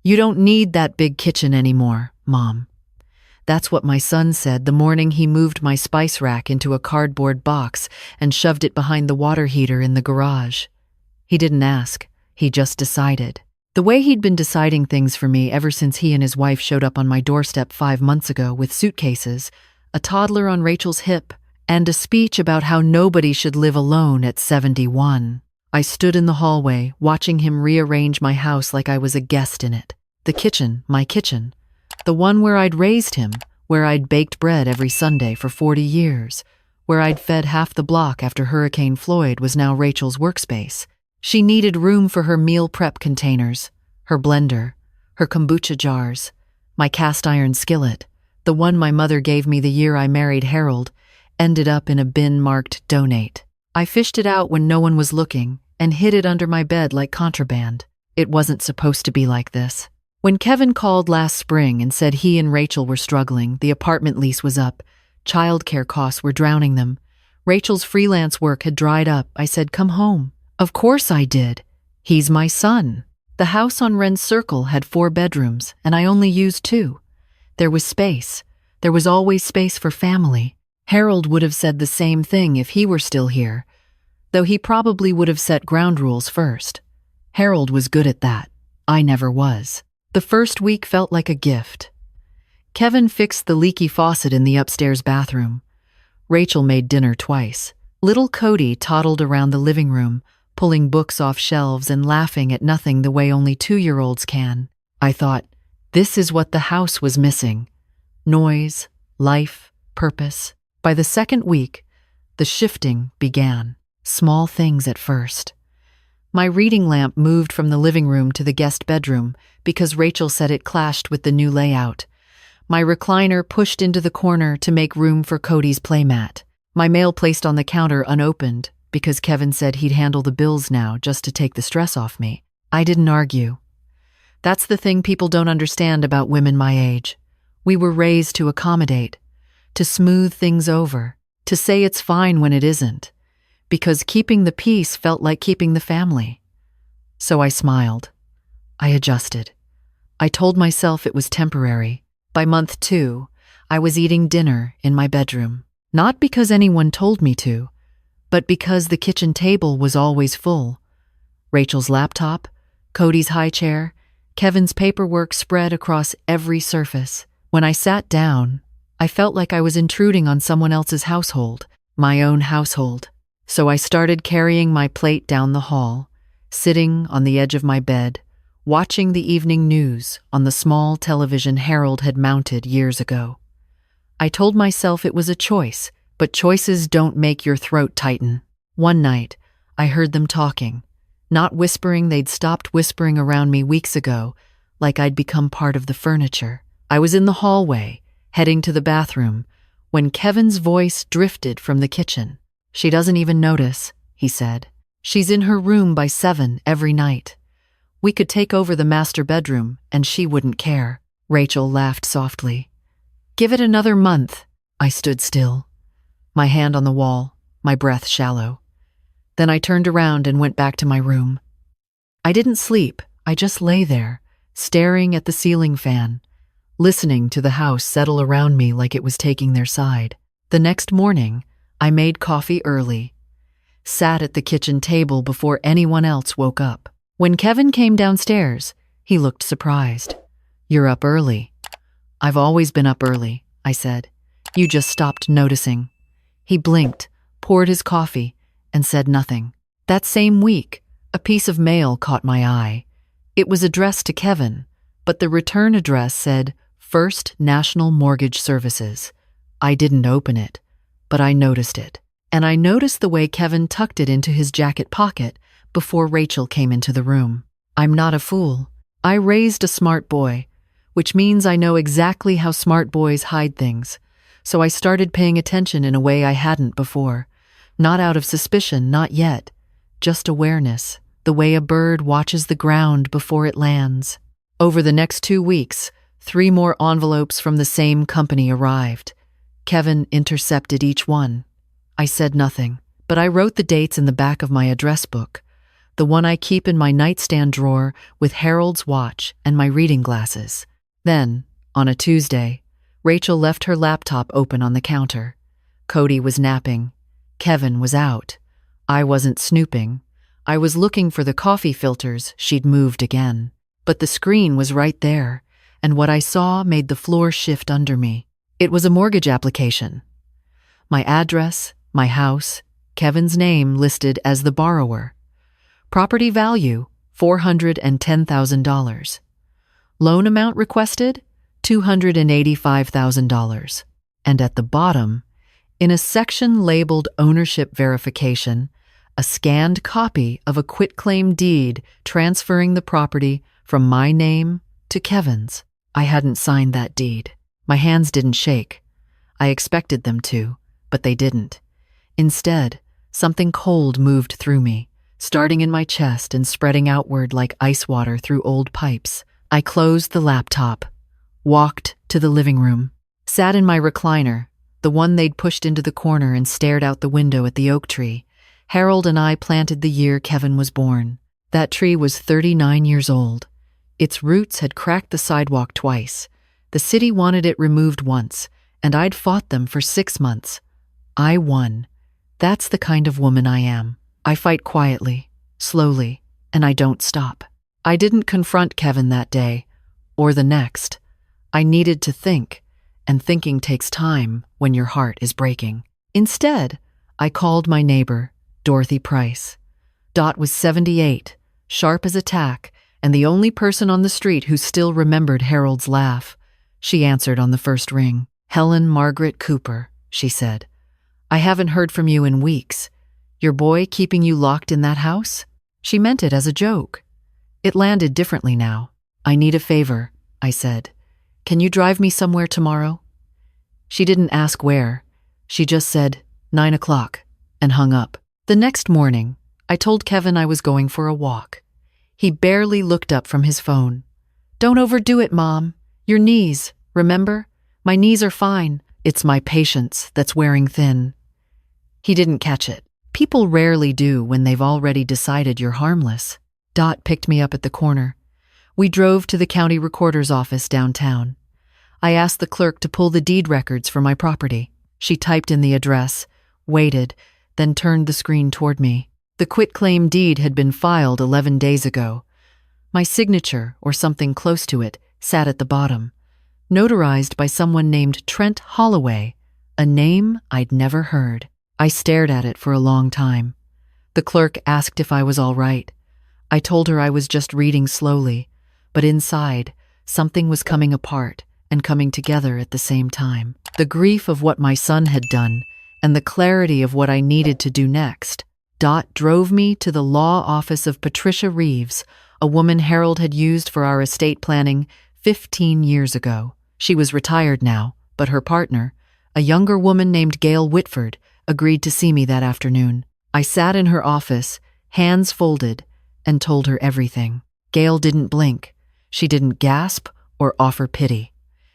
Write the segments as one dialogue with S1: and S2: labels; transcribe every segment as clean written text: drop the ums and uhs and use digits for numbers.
S1: "You don't need that big kitchen anymore, Mom." That's what my son said the morning he moved my spice rack into a cardboard box and shoved it behind the water heater in the garage. He didn't ask, he just decided. The way he'd been deciding things for me ever since he and his wife showed up on my doorstep 5 months ago with suitcases, a toddler on Rachel's hip, and a speech about how nobody should live alone at 71. I stood in the hallway, watching him rearrange my house like I was a guest in it. The kitchen, my kitchen. The one where I'd raised him, where I'd baked bread every Sunday for 40 years, where I'd fed half the block after Hurricane Floyd was now Rachel's workspace. She needed room for her meal prep containers, her blender, her kombucha jars, my cast iron skillet, the one my mother gave me the year I married Harold, ended up in a bin marked donate. I fished it out when no one was looking and hid it under my bed like contraband. It wasn't supposed to be like this. When Kevin called last spring and said he and Rachel were struggling, the apartment lease was up, childcare costs were drowning them, Rachel's freelance work had dried up, I said, "Come home." Of course I did. He's my son. The house on Wren's Circle had 4 bedrooms, and I only used 2. There was space. There was always space for family. Harold would have said the same thing if he were still here, though he probably would have set ground rules first. Harold was good at that. I never was. The first week felt like a gift. Kevin fixed the leaky faucet in the upstairs bathroom. Rachel made dinner twice. Little Cody toddled around the living room, pulling books off shelves and laughing at nothing the way only 2-year-olds can. I thought, this is what the house was missing. Noise, life, purpose. By the second week, the shifting began. Small things at first. My reading lamp moved from the living room to the guest bedroom because Rachel said it clashed with the new layout. My recliner pushed into the corner to make room for Cody's playmat. My mail placed on the counter unopened because Kevin said he'd handle the bills now just to take the stress off me. I didn't argue. That's the thing people don't understand about women my age. We were raised to accommodate, to smooth things over, to say it's fine when it isn't, because keeping the peace felt like keeping the family. So I smiled. I adjusted. I told myself it was temporary. By month 2, I was eating dinner in my bedroom. Not because anyone told me to, but because the kitchen table was always full. Rachel's laptop, Cody's high chair, Kevin's paperwork spread across every surface. When I sat down, I felt like I was intruding on someone else's household, my own household. So I started carrying my plate down the hall, sitting on the edge of my bed, watching the evening news on the small television Harold had mounted years ago. I told myself it was a choice, but choices don't make your throat tighten. One night, I heard them talking, not whispering. They'd stopped whispering around me weeks ago, like I'd become part of the furniture. I was in the hallway, heading to the bathroom, when Kevin's voice drifted from the kitchen. "She doesn't even notice," he said. "She's in her room by 7 every night. We could take over the master bedroom, and she wouldn't care." Rachel laughed softly. "Give it another month." I stood still, my hand on the wall, my breath shallow. Then I turned around and went back to my room. I didn't sleep. I just lay there, staring at the ceiling fan, listening to the house settle around me like it was taking their side. The next morning, I made coffee early, sat at the kitchen table before anyone else woke up. When Kevin came downstairs, he looked surprised. "You're up early." "I've always been up early," I said. "You just stopped noticing." He blinked, poured his coffee, and said nothing. That same week, a piece of mail caught my eye. It was addressed to Kevin, but the return address said First National Mortgage Services. I didn't open it, but I noticed it. And I noticed the way Kevin tucked it into his jacket pocket before Rachel came into the room. I'm not a fool. I raised a smart boy, which means I know exactly how smart boys hide things. So I started paying attention in a way I hadn't before. Not out of suspicion, not yet. Just awareness, the way a bird watches the ground before it lands. Over the next 2 weeks, 3 more envelopes from the same company arrived. Kevin intercepted each one. I said nothing, but I wrote the dates in the back of my address book. the one I keep in my nightstand drawer with Harold's watch and my reading glasses. Then, on a Tuesday, Rachel left her laptop open on the counter. Cody was napping. Kevin was out. I wasn't snooping. I was looking for the coffee filters she'd moved again. But the screen was right there, and what I saw made the floor shift under me. It was a mortgage application. My address, my house, Kevin's name listed as the borrower. Property value, $410,000. Loan amount requested, $285,000. And at the bottom, in a section labeled Ownership Verification, a scanned copy of a quitclaim deed transferring the property from my name to Kevin's. I hadn't signed that deed. My hands didn't shake. I expected them to, but they didn't. Instead, something cold moved through me, starting in my chest and spreading outward like ice water through old pipes. I closed the laptop, walked to the living room, sat in my recliner, the one they'd pushed into the corner, and stared out the window at the oak tree Harold and I planted the year Kevin was born. That tree was 39 years old. Its roots had cracked the sidewalk twice. The city wanted it removed once, and I'd fought them for 6 months. I won. That's the kind of woman I am. I fight quietly, slowly, and I don't stop. I didn't confront Kevin that day, or the next. I needed to think, and thinking takes time when your heart is breaking. Instead, I called my neighbor, Dorothy Price. Dot was 78, sharp as a tack, and the only person on the street who still remembered Harold's laugh. She answered on the first ring. "Helen Margaret Cooper," she said. "I haven't heard from you in weeks. Your boy keeping you locked in that house?" She meant it as a joke. It landed differently now. "I need a favor," I said. "Can you drive me somewhere tomorrow?" She didn't ask where. She just said, 9 o'clock, and hung up. The next morning, I told Kevin I was going for a walk. He barely looked up from his phone. "Don't overdo it, Mom. Your knees, remember? My knees are fine. It's my patience that's wearing thin." He didn't catch it. People rarely do when they've already decided you're harmless. Dot picked me up at the corner. We drove to the county recorder's office downtown. I asked the clerk to pull the deed records for my property. She typed in the address, waited, then turned the screen toward me. The quitclaim deed had been filed 11 days ago. My signature, or something close to it, sat at the bottom, notarized by someone named Trent Holloway, a name I'd never heard. I stared at it for a long time. The clerk asked if I was all right. I told her I was just reading slowly, but inside, something was coming apart and coming together at the same time. The grief of what my son had done and the clarity of what I needed to do next. Dot drove me to the law office of Patricia Reeves, a woman Harold had used for our estate planning 15 years ago. She was retired now, but her partner, a younger woman named Gail Whitford, agreed to see me that afternoon. I sat in her office, hands folded, and told her everything. Gail didn't blink. She didn't gasp or offer pity.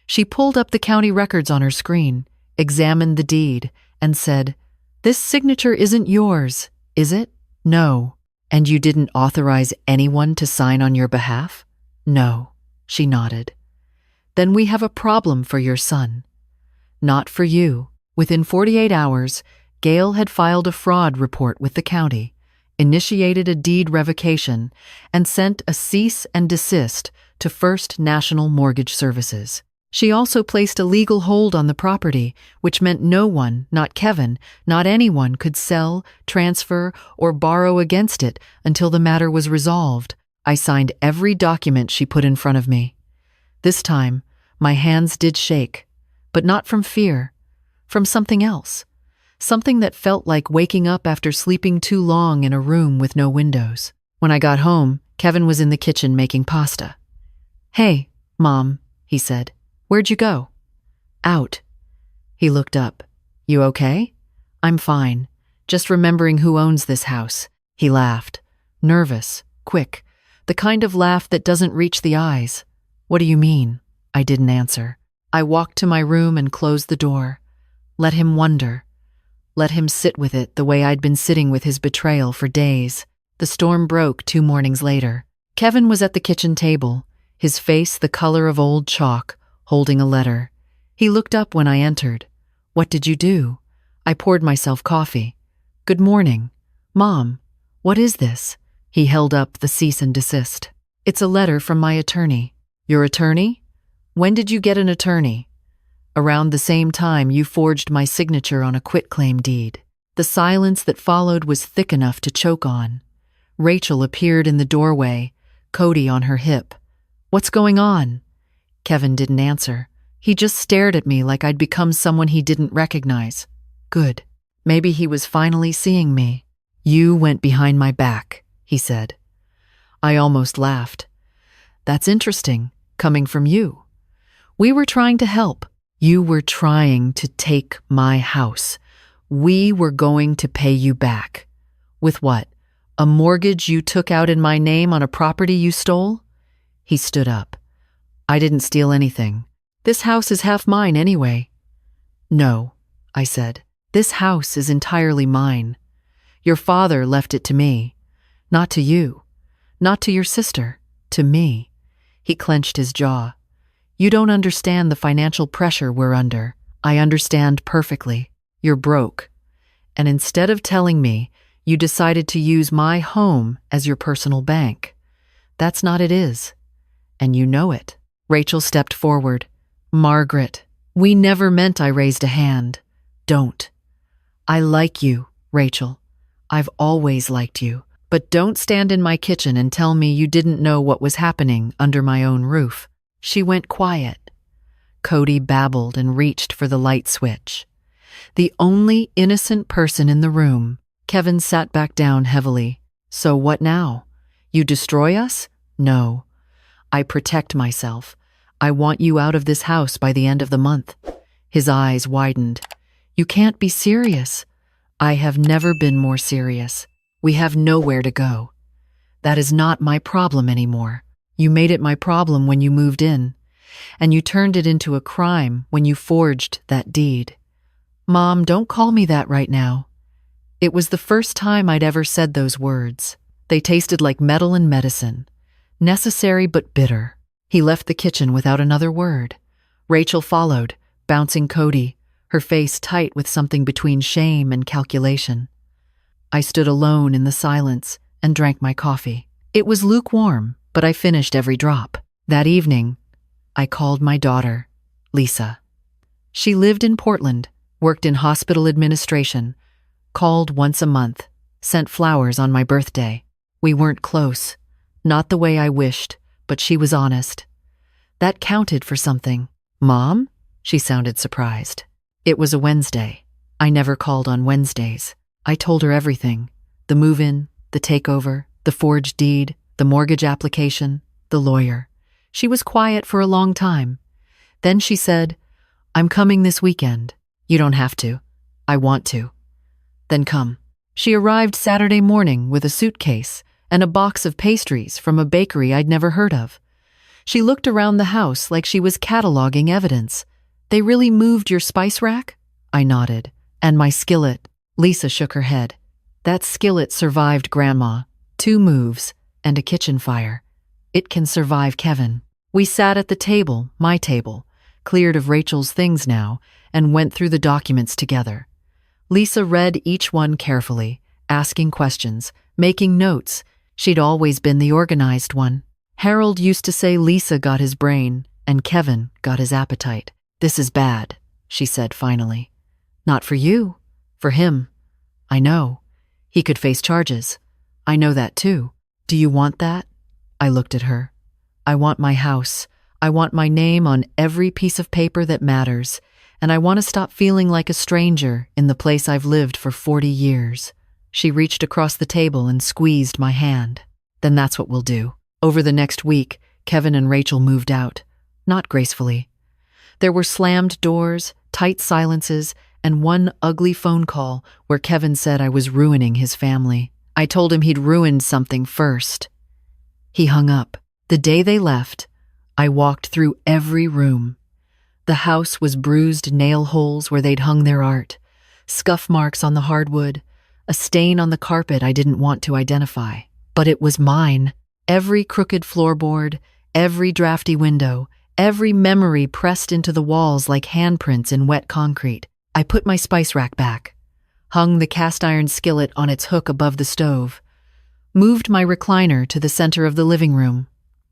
S1: She pulled up the county records on her screen, examined the deed, and said, "This signature isn't yours, is it?" "No." "And you didn't authorize anyone to sign on your behalf?" "No." She nodded. "Then we have a problem for your son." "Not for you." Within 48 hours, Gail had filed a fraud report with the county, initiated a deed revocation, and sent a cease and desist to First National Mortgage Services. She also placed a legal hold on the property, which meant no one, not Kevin, not anyone, could sell, transfer, or borrow against it until the matter was resolved. I signed every document she put in front of me. This time, my hands did shake, but not from fear, from something else. Something that felt like waking up after sleeping too long in a room with no windows. When I got home, Kevin was in the kitchen making pasta. "Hey, Mom," he said. "Where'd you go?" "Out." He looked up. "You okay?" "I'm fine. Just remembering who owns this house." He laughed. Nervous, quick, the kind of laugh that doesn't reach the eyes. "What do you mean?" I didn't answer. I walked to my room and closed the door. Let him wonder. Let him sit with it the way I'd been sitting with his betrayal for days. The storm broke 2 mornings later. Kevin was at the kitchen table, his face the color of old chalk, holding a letter. He looked up when I entered. "What did you do?" I poured myself coffee. "Good morning. Mom, what is this?" He held up the cease and desist. "It's a letter from my attorney." "Your attorney? When did you get an attorney?" "Around the same time you forged my signature on a quitclaim deed." The silence that followed was thick enough to choke on. Rachel appeared in the doorway, Cody on her hip. "What's going on?" Kevin didn't answer. He just stared at me like I'd become someone he didn't recognize. Good. Maybe he was finally seeing me. "You went behind my back," he said. I almost laughed. "That's interesting, coming from you. We were trying to help. You were trying to take my house. We were going to pay you back." "With what? A mortgage you took out in my name on a property you stole?" He stood up. "I didn't steal anything. This house is half mine anyway." "No," I said. "This house is entirely mine. Your father left it to me. Not to you. Not to your sister. To me." He clenched his jaw. "You don't understand the financial pressure we're under. I understand perfectly. You're broke. And instead of telling me, you decided to use my home as your personal bank. That's not it is. And you know it." Rachel stepped forward. "Margaret, we never meant." I raised a hand. "Don't. I like you, Rachel. I've always liked you. But don't stand in my kitchen and tell me you didn't know what was happening under my own roof." She went quiet. Cody babbled and reached for the light switch. The only innocent person in the room. Kevin sat back down heavily. "So what now? You destroy us?" "No. I protect myself. I want you out of this house by the end of the month." His eyes widened. "You can't be serious." "I have never been more serious. We have nowhere to go. That is not my problem anymore. You made it my problem when you moved in, and you turned it into a crime when you forged that deed." "Mom, don't call me that right now." It was the first time I'd ever said those words. They tasted like metal and medicine, necessary but bitter. He left the kitchen without another word. Rachel followed, bouncing Cody, her face tight with something between shame and calculation. I stood alone in the silence and drank my coffee. It was lukewarm, but I finished every drop. That evening, I called my daughter, Lisa. She lived in Portland, worked in hospital administration, called once a month, sent flowers on my birthday. We weren't close, not the way I wished, but she was honest. That counted for something. "Mom?" She sounded surprised. It was a Wednesday. I never called on Wednesdays. I told her everything. The move-in, the takeover, the forged deed, the mortgage application, the lawyer. She was quiet for a long time. Then she said, "I'm coming this weekend." "You don't have to. I want to." "Then come." She arrived Saturday morning with a suitcase and a box of pastries from a bakery I'd never heard of. She looked around the house like she was cataloging evidence. "They really moved your spice rack?" I nodded. "And my skillet." Lisa shook her head. "That skillet survived Grandma. 2 moves and a kitchen fire. It can survive Kevin." We sat at the table, my table, cleared of Rachel's things now, and went through the documents together. Lisa read each one carefully, asking questions, making notes. She'd always been the organized one. Harold used to say Lisa got his brain and Kevin got his appetite. "This is bad," she said finally. "Not for you, for him. I know. He could face charges. I know that too. Do you want that?" I looked at her. "I want my house. I want my name on every piece of paper that matters, and I want to stop feeling like a stranger in the place I've lived for 40 years. She reached across the table and squeezed my hand. "Then that's what we'll do." Over the next week, Kevin and Rachel moved out. Not gracefully. There were slammed doors, tight silences, and one ugly phone call where Kevin said I was ruining his family. I told him he'd ruined something first. He hung up. The day they left, I walked through every room. The house was bruised nail holes where they'd hung their art, scuff marks on the hardwood, a stain on the carpet I didn't want to identify. But it was mine. Every crooked floorboard, every drafty window, every memory pressed into the walls like handprints in wet concrete. I put my spice rack back, hung the cast iron skillet on its hook above the stove, moved my recliner to the center of the living room,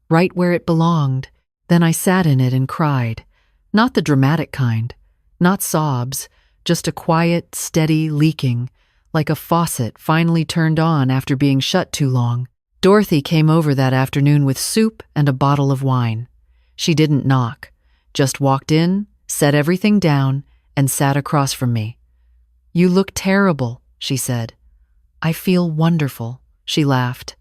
S1: right where it belonged. Then I sat in it and cried. Not the dramatic kind, not sobs, just a quiet, steady leaking, like a faucet finally turned on after being shut too long. Dorothy came over that afternoon with soup and a bottle of wine. She didn't knock, just walked in, set everything down, and sat across from me. "You look terrible," she said. "I feel wonderful," she laughed.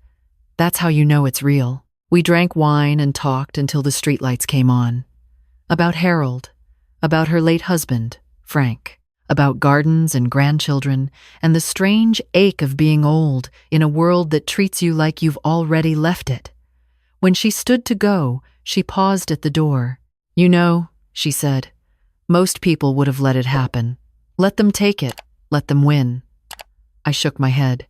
S1: "That's how you know it's real." We drank wine and talked until the streetlights came on. About Harold, about her late husband, Frank, about gardens and grandchildren, and the strange ache of being old in a world that treats you like you've already left it. When she stood to go, she paused at the door. "You know," she said, "most people would have let it happen. Let them take it, let them win." I shook my head.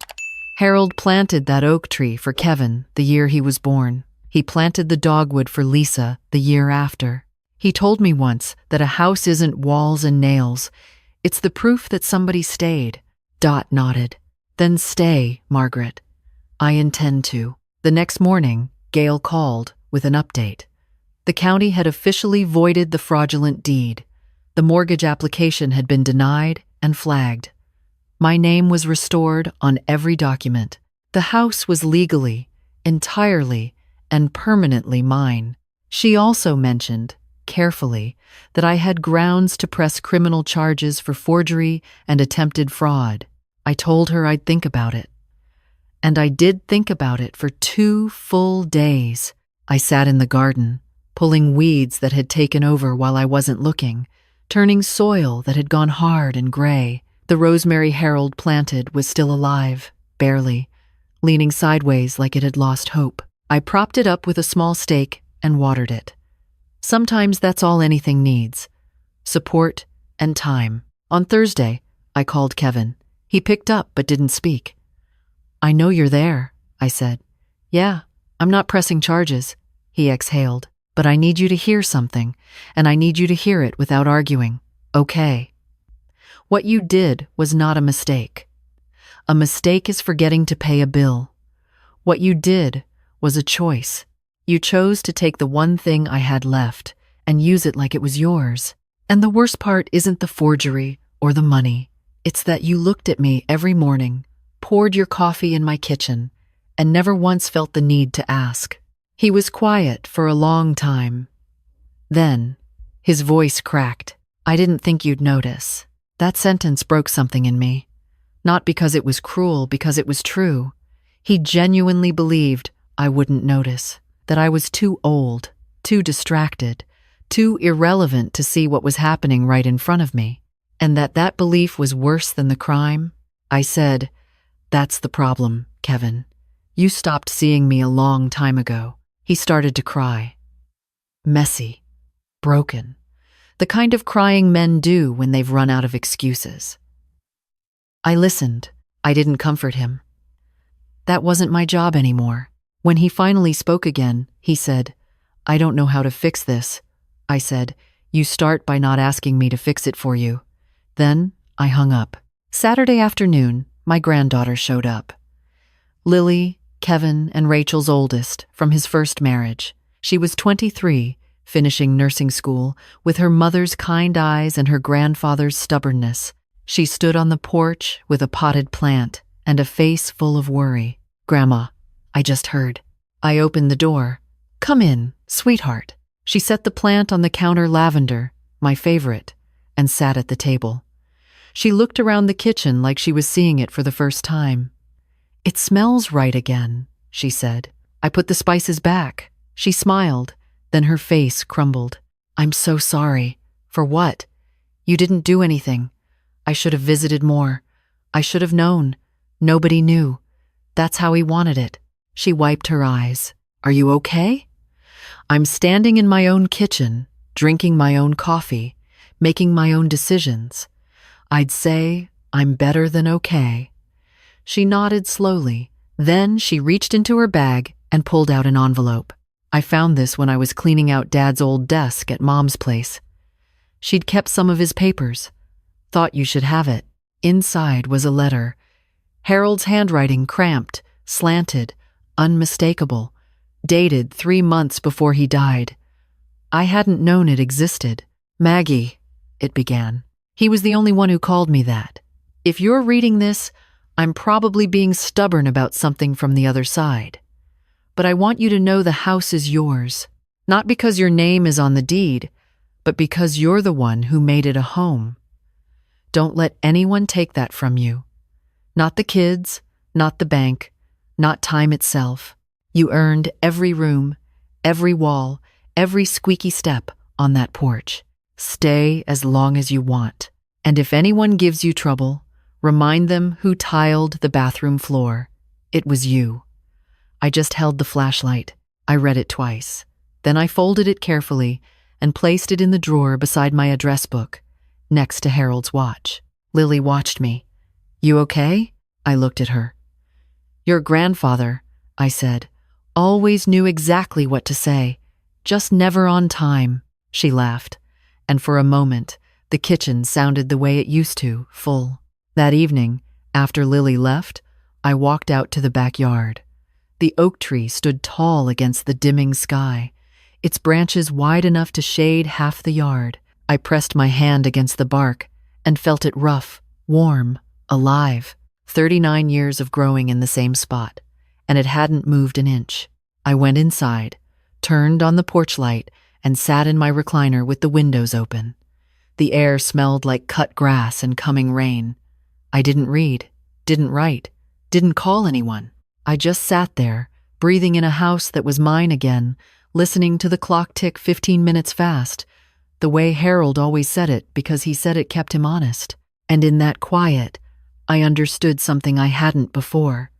S1: Harold planted that oak tree for Kevin the year he was born. He planted the dogwood for Lisa the year after. He told me once that a house isn't walls and nails. It's the proof that somebody stayed. Dot nodded. "Then stay, Margaret." "I intend to." The next morning, Gail called with an update. The county had officially voided the fraudulent deed. The mortgage application had been denied and flagged. My name was restored on every document. The house was legally, entirely, and permanently mine. She also mentioned, carefully, that I had grounds to press criminal charges for forgery and attempted fraud. I told her I'd think about it. And I did think about it for 2 full days. I sat in the garden, pulling weeds that had taken over while I wasn't looking, turning soil that had gone hard and gray. The rosemary Harold planted was still alive, barely, leaning sideways like it had lost hope. I propped it up with a small stake and watered it. Sometimes that's all anything needs: support and time. On Thursday, I called Kevin. He picked up but didn't speak. "I know you're there," I said. "Yeah, I'm not pressing charges," he exhaled. "But I need you to hear something, and I need you to hear it without arguing. Okay? What you did was not a mistake. A mistake is forgetting to pay a bill. What you did was a choice. You chose to take the one thing I had left and use it like it was yours. And the worst part isn't the forgery or the money. It's that you looked at me every morning, poured your coffee in my kitchen, and never once felt the need to ask." He was quiet for a long time. Then, his voice cracked. "I didn't think you'd notice." That sentence broke something in me. Not because it was cruel, because it was true. He genuinely believed I wouldn't notice, that I was too old, too distracted, too irrelevant to see what was happening right in front of me, and that belief was worse than the crime. I said, "That's the problem, Kevin. You stopped seeing me a long time ago." He started to cry. Messy, broken, the kind of crying men do when they've run out of excuses. I listened. I didn't comfort him. That wasn't my job anymore. When he finally spoke again, he said, "I don't know how to fix this." I said, "You start by not asking me to fix it for you." Then I hung up. Saturday afternoon, my granddaughter showed up. Lily, Kevin, and Rachel's oldest, from his first marriage. She was 23, finishing nursing school, with her mother's kind eyes and her grandfather's stubbornness. She stood on the porch with a potted plant and a face full of worry. "Grandma, I just heard." I opened the door. "Come in, sweetheart." She set the plant on the counter lavender, my favorite, and sat at the table. She looked around the kitchen like she was seeing it for the first time. "It smells right again," she said. I put the spices back. She smiled, then her face crumbled. "I'm so sorry." "For what?" "You didn't do anything. I should have visited more. I should have known. Nobody knew. That's how he wanted it." She wiped her eyes. "Are you okay?" "I'm standing in my own kitchen, drinking my own coffee, making my own decisions. I'd say I'm better than okay." She nodded slowly. Then she reached into her bag and pulled out an envelope. I found this when I was cleaning out Dad's old desk at Mom's place. She'd kept some of his papers. Thought you should have it. Inside was a letter. Harold's handwriting cramped, slanted, unmistakable, dated 3 months before he died. I hadn't known it existed. "Maggie," it began. He was the only one who called me that. "If you're reading this, I'm probably being stubborn about something from the other side. But I want you to know the house is yours, not because your name is on the deed, but because you're the one who made it a home. Don't let anyone take that from you. Not the kids, not the bank, not time itself. You earned every room, every wall, every squeaky step on that porch. Stay as long as you want. And if anyone gives you trouble, remind them who tiled the bathroom floor. It was you." I just held the flashlight. I read it twice. Then I folded it carefully and placed it in the drawer beside my address book, next to Harold's watch. Lily watched me. "You okay?" I looked at her. "Your grandfather," I said, "always knew exactly what to say, just never on time." She laughed, and for a moment, the kitchen sounded the way it used to, full. That evening, after Lily left, I walked out to the backyard. The oak tree stood tall against the dimming sky, its branches wide enough to shade half the yard. I pressed my hand against the bark and felt it rough, warm, alive. 39 years of growing in the same spot, and it hadn't moved an inch. I went inside, turned on the porch light, and sat in my recliner with the windows open. The air smelled like cut grass and coming rain. I didn't read, didn't write, didn't call anyone. I just sat there, breathing in a house that was mine again, listening to the clock tick 15 minutes fast, the way Harold always said it because he said it kept him honest. And in that quiet, I understood something I hadn't before.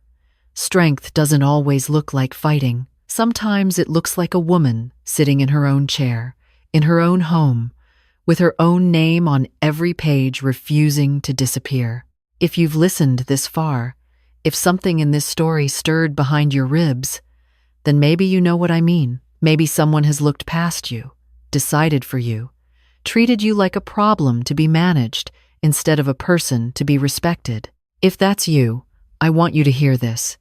S1: Strength doesn't always look like fighting. Sometimes it looks like a woman sitting in her own chair, in her own home, with her own name on every page, refusing to disappear. If you've listened this far, if something in this story stirred behind your ribs, then maybe you know what I mean. Maybe someone has looked past you, decided for you, treated you like a problem to be managed instead of a person to be respected. If that's you, I want you to hear this.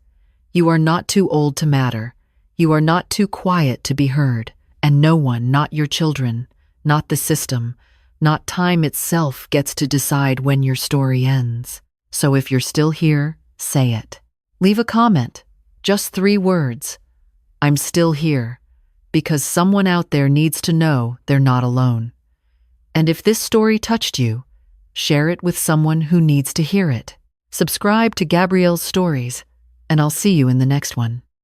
S1: You are not too old to matter. You are not too quiet to be heard. And no one, not your children, not the system, not time itself gets to decide when your story ends. So if you're still here, say it. Leave a comment. Just 3 words. I'm still here. Because someone out there needs to know they're not alone. And if this story touched you, share it with someone who needs to hear it. Subscribe to Gabrielle's Stories, and I'll see you in the next one.